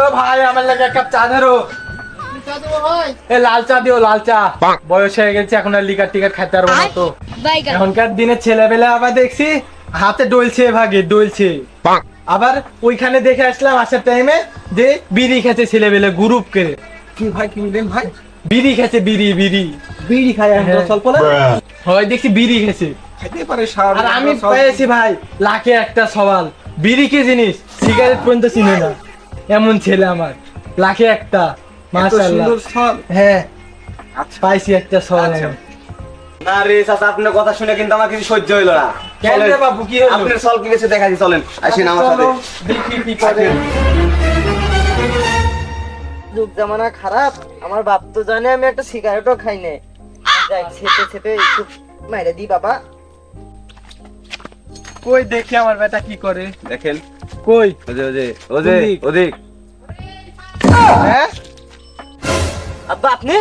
ও ভাই আমার লাগে এক কাপ চা ধরো। এ লাল চা দিও, লাল চা। বয়স হয়ে গেছে এখন আর লিকার টিকার খাইতে পারবো না তো। এখনকার দিনে ছেলেবেলা আবার দেখছি হাতে ডলছে, ভাগে ডলছে। আবার ওইখানে দেখে আসলাম আসার টাইমে যে বিড়ি খেতে ছেলেবেলা গ্রুপ করে। কি ভাই কি বলেন ভাই? বিড়ি খেছে, বিড়ি বিড়ি বিড়ি খায় আমরা স্বল্প না? হয় দেখছি বিড়ি খেছে। খাইতে পারে সার। আর আমি পেয়েছি ভাই লাখে একটা সওয়াল, বিড়ি কি জিনিস সিগারেট পর্যন্ত চিনে না, এমন ছেলে আমার। লাখে একটা, মাশাআল্লাহ। সুন্দর সল। হ্যাঁ আচ্ছা পাইছি একটা সওয়াল। আচ্ছা। না রে চাচা, আপনার কথা শুনে কিন্তু আমার কিছু সহ্য হইলো না। কেন রে বাবু, কি হলো? আপনার সল কি গেছে দেখা দি, চলেন আসেন আমার সাথে। চলো, দেখি কি করে। যুগ জামানা খারাপ, আমার বাপ তো জানে আমি একটা সিগারেটও খাই না। যাই ছেপে ছেপে একটু মাইরে দি বাবা। কই দেখি আমার বেটা কি করে। দেখেন কই? ওদিক। হ্যাঁ আব্বা আপনি?